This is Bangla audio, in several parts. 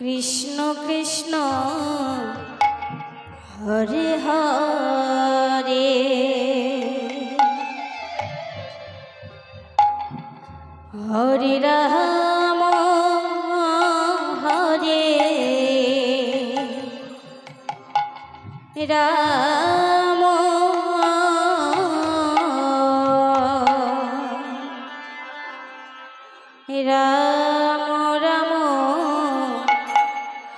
কৃষ্ণ কৃষ্ণ হরে হরে হরে রাম হরে রাম রাম রাম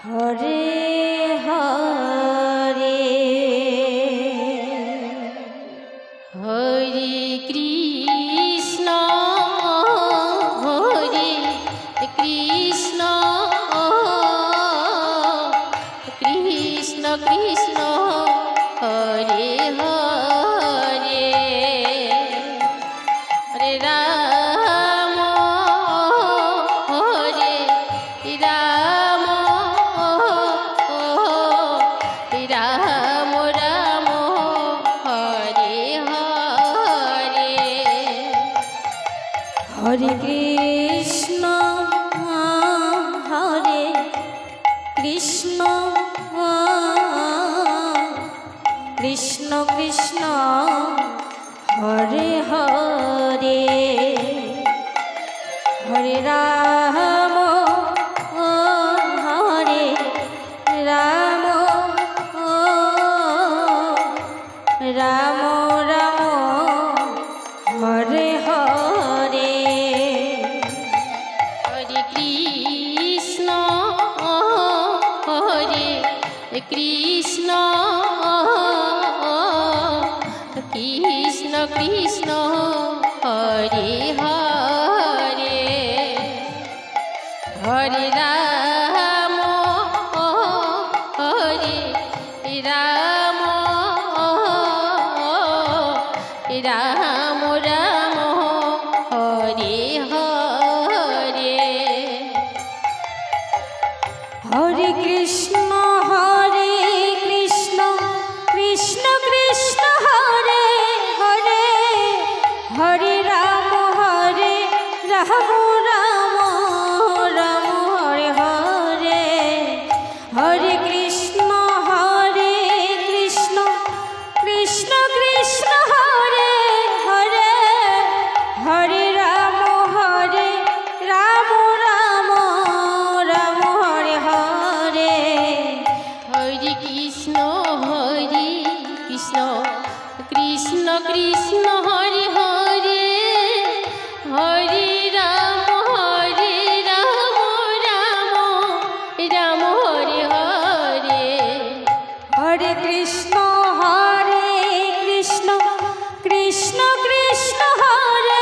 হরে হরে হরে কৃষ্ণ হরে কৃষ্ণ কৃষ্ণ কৃষ্ণ হরে হরে হরে রাম হরে রাম রাম রাম হরে হরে হরে কৃষ্ণ হরে কৃষ্ণ কৃষ্ণ কৃষ্ণ হরে হরে হরে রাম হরে রাম রাম রাম হরে হরে হরে কৃষ্ণ হরে কৃষ্ণ কৃষ্ণ কৃষ্ণ হরে হরে হরে রাম হরে রাম রাম রাম হরে হরে হরে কৃষ্ণ হরে কৃষ্ণ কৃষ্ণ কৃষ্ণ হরে হরে হরে রাম রাম রাম হরে হরে হরে কৃষ্ণ হরে কৃষ্ণ কৃষ্ণ কৃষ্ণ হরে হরে হরে রাম রাম রাম হরে হরে হরে কৃষ্ণ কৃষ্ণ কৃষ্ণ কৃষ্ণ হরে হরে হরে রাম রাম রাম হরে হরে হরে কৃষ্ণ হরে কৃষ্ণ কৃষ্ণ কৃষ্ণ হরে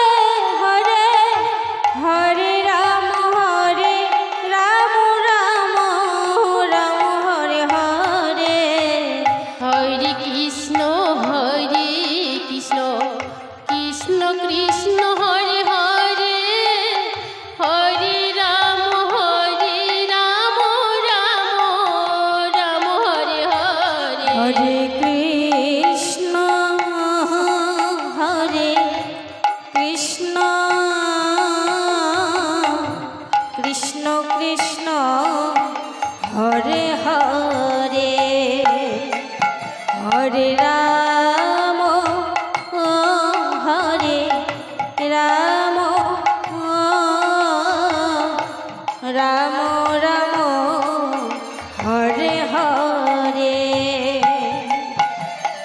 হরে হরে রাম রাম রাম হরে হরে হরে কৃষ্ণ কৃষ্ণ কৃষ্ণ কৃষ্ণ হরে হরে হরে রাম রাম রাম হরে হরে হরে কৃষ্ণ হরে কৃষ্ণ কৃষ্ণ কৃষ্ণ হরে হরে হরে রাম হরে রাম রাম রাম হরে হরে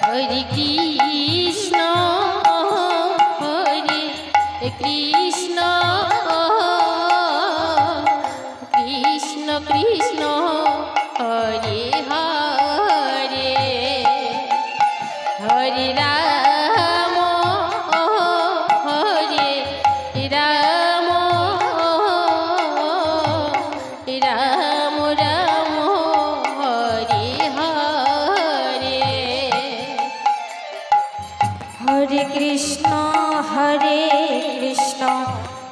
হরে কৃষ্ণ হরে কৃষ্ণ কৃষ্ণ কৃষ্ণ হরে হরে হরে রাম হরে রাম রাম রাম হরে হরে হরে কৃষ্ণ হরে কৃষ্ণ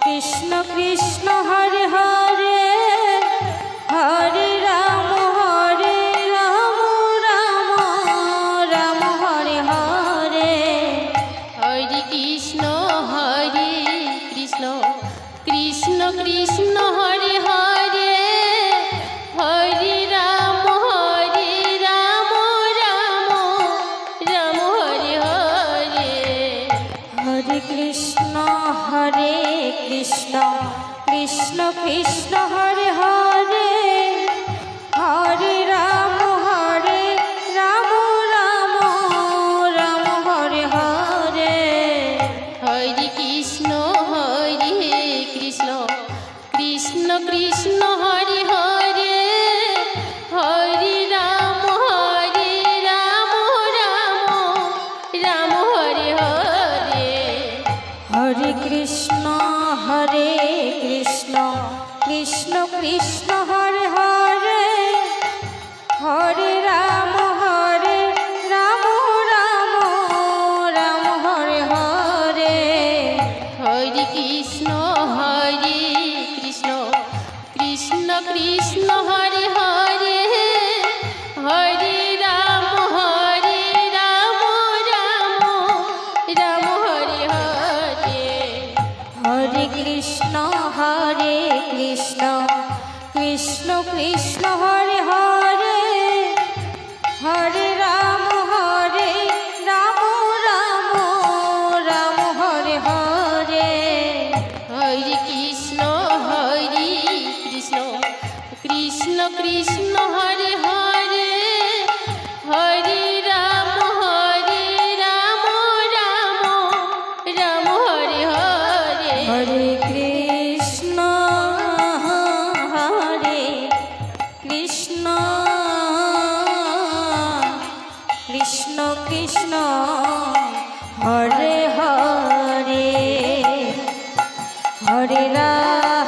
কৃষ্ণ কৃষ্ণ হরে হরে হরে রাম রাম রাম হরে হরে হরে কৃষ্ণ কৃষ্ণ কৃষ্ণ কৃষ্ণ হরে হরে হরে হরে কৃষ্ণ কৃষ্ণ কৃষ্ণ হরে হরে হরে রাম রাম রাম হরে হরে হরে কৃষ্ণ কৃষ্ণ কৃষ্ণ কৃষ্ণ হরে হরে হরে রাম রাম রাম হরে হরে হরে কৃষ্ণ কৃষ্ণ কৃষ্ণ হরে হরে হরে রাম রাম রাম হরে হরে হরে কৃষ্ণ কৃষ্ণ কৃষ্ণ কৃষ্ণ হরে হরে হরে রাম রাম রাম হরে হরে হরে কৃষ্ণ কৃষ্ণ কৃষ্ণ হরে হরে হরে রাম রাম রাম হরে হরে হরে কৃষ্ণ কৃষ্ণ কৃষ্ণ কৃষ্ণ হরে হরে হরে রাম রাম রাম হরে হরে হরে কৃষ্ণ কৃষ্ণ কৃষ্ণ হরে হরে হরে রাম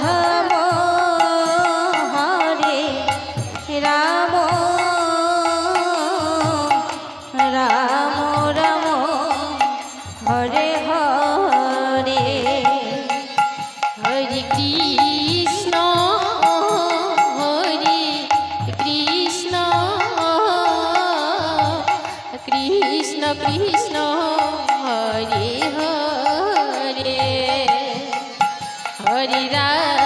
রাম রাম হরে হরে হরে কৃষ্ণ কৃষ্ণ কৃষ্ণ কৃষ্ণ হরে হরে হরে রাম